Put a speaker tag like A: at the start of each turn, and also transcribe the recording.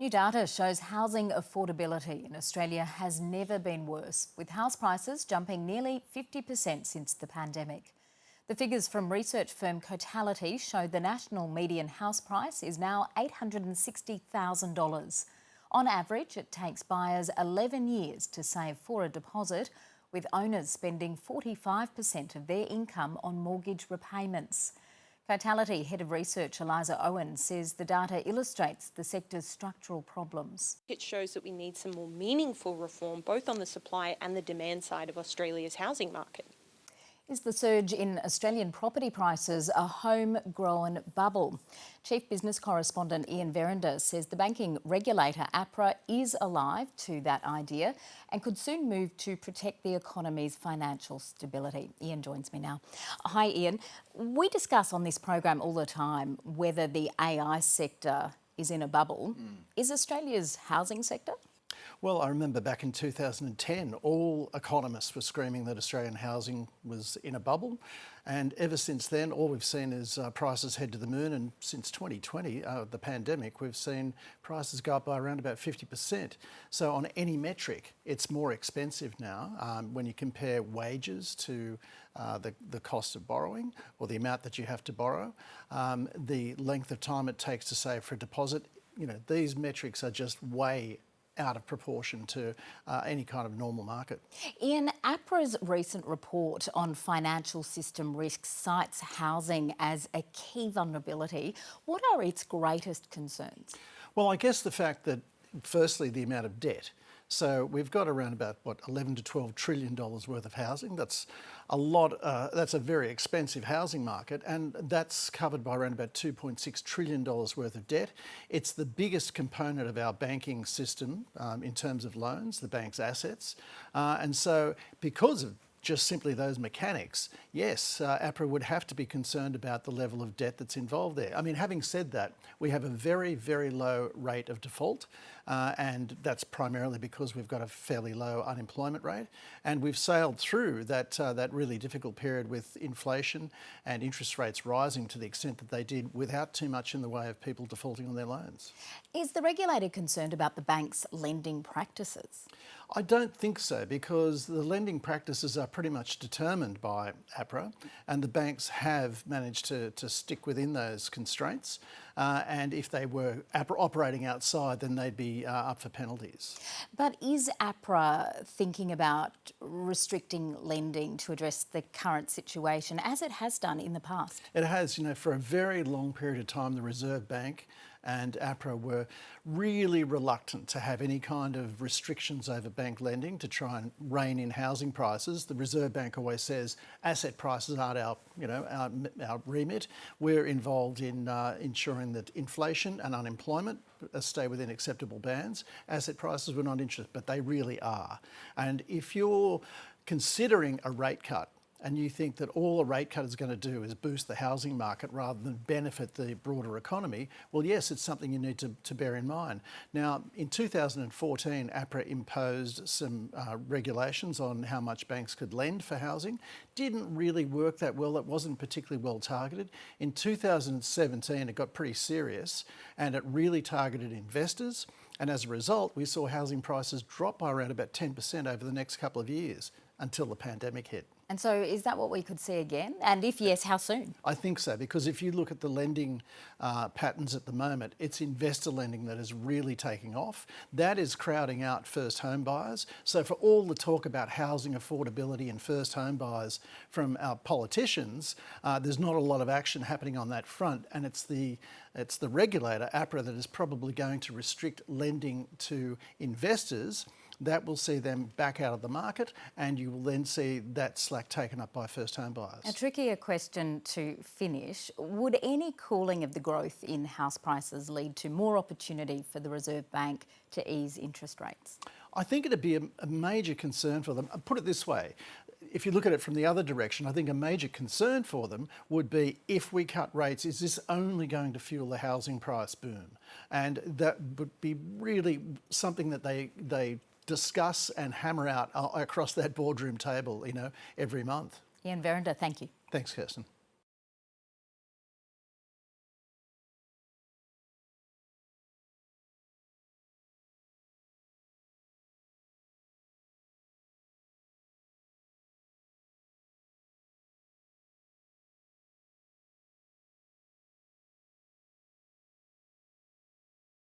A: New data shows housing affordability in Australia has never been worse, with house prices jumping nearly 50% since the pandemic. The figures from research firm Cotality show the national median house price is now $860,000. On average, it takes buyers 11 years to save for a deposit, with owners spending 45% of their income on mortgage repayments. Cotality Head of Research Eliza Owen says the data illustrates the sector's structural problems.
B: It shows that we need some more meaningful reform both on the supply and the demand side of Australia's housing market.
A: Is the surge in Australian property prices a homegrown bubble? Chief Business Correspondent Ian Verrinder says the banking regulator APRA is alive to that idea and could soon move to protect the economy's financial stability. Ian joins me now. Hi Ian. We discuss on this program all the time whether the AI sector is in a bubble. Is Australia's housing sector?
C: Well, I remember back in 2010, all economists were screaming that Australian housing was in a bubble. And ever since then, all we've seen is prices head to the moon. And since 2020, the pandemic, we've seen prices go up by around about 50%. So on any metric, it's more expensive now when you compare wages to the cost of borrowing or the amount that you have to borrow, the length of time it takes to save for a deposit. You know, these metrics are just way out of proportion to any kind of normal market.
A: Ian, APRA's recent report on financial system risks cites housing as a key vulnerability. What are its greatest concerns?
C: Well, I guess the fact that, firstly, the amount of debt. So we've got around about, $11 to $12 trillion worth of housing. That's a lot, that's a very expensive housing market, and that's covered by around about $2.6 trillion worth of debt. It's the biggest component of our banking system in terms of loans, the bank's assets. And so because of just simply those mechanics, yes, APRA would have to be concerned about the level of debt that's involved there. I mean, having said that, we have a very, very low rate of default, and that's primarily because we've got a fairly low unemployment rate, and we've sailed through that really difficult period with inflation and interest rates rising to the extent that they did without too much in the way of people defaulting on their loans.
A: Is the regulator concerned about the bank's lending practices?
C: I don't think so, because the lending practices are pretty much determined by APRA, and the banks have managed to stick within those constraints. And if they were operating outside, then they'd be up for penalties.
A: But is APRA thinking about restricting lending to address the current situation, as it has done in the past?
C: It has, for a very long period of time, the Reserve Bank and APRA were really reluctant to have any kind of restrictions over bank lending to try and rein in housing prices. The Reserve Bank always says asset prices aren't our remit. We're involved in ensuring that inflation and unemployment stay within acceptable bands. Asset prices we're not interested, but they really are. And if you're considering a rate cut, and you think that all a rate cut is going to do is boost the housing market rather than benefit the broader economy, well, yes, it's something you need to bear in mind. Now, in 2014, APRA imposed some regulations on how much banks could lend for housing. Didn't really work that well. It wasn't particularly well targeted. In 2017, it got pretty serious, and it really targeted investors. And as a result, we saw housing prices drop by around about 10% over the next couple of years until the pandemic hit.
A: And so is that what we could see again? And if yes, how soon?
C: I think so, because if you look at the lending patterns at the moment, it's investor lending that is really taking off. That is crowding out first home buyers. So for all the talk about housing affordability and first home buyers from our politicians, there's not a lot of action happening on that front. And it's the regulator, APRA, that is probably going to restrict lending to investors. That will see them back out of the market, and you will then see that slack taken up by first home buyers.
A: A trickier question to finish. Would any cooling of the growth in house prices lead to more opportunity for the Reserve Bank to ease interest rates?
C: I think it'd be a major concern for them. I'll put it this way. If you look at it from the other direction, I think a major concern for them would be, if we cut rates, is this only going to fuel the housing price boom? And that would be really something that they discuss and hammer out across that boardroom table, every month.
A: Ian Verrinder, thank you.
C: Thanks, Kirsten.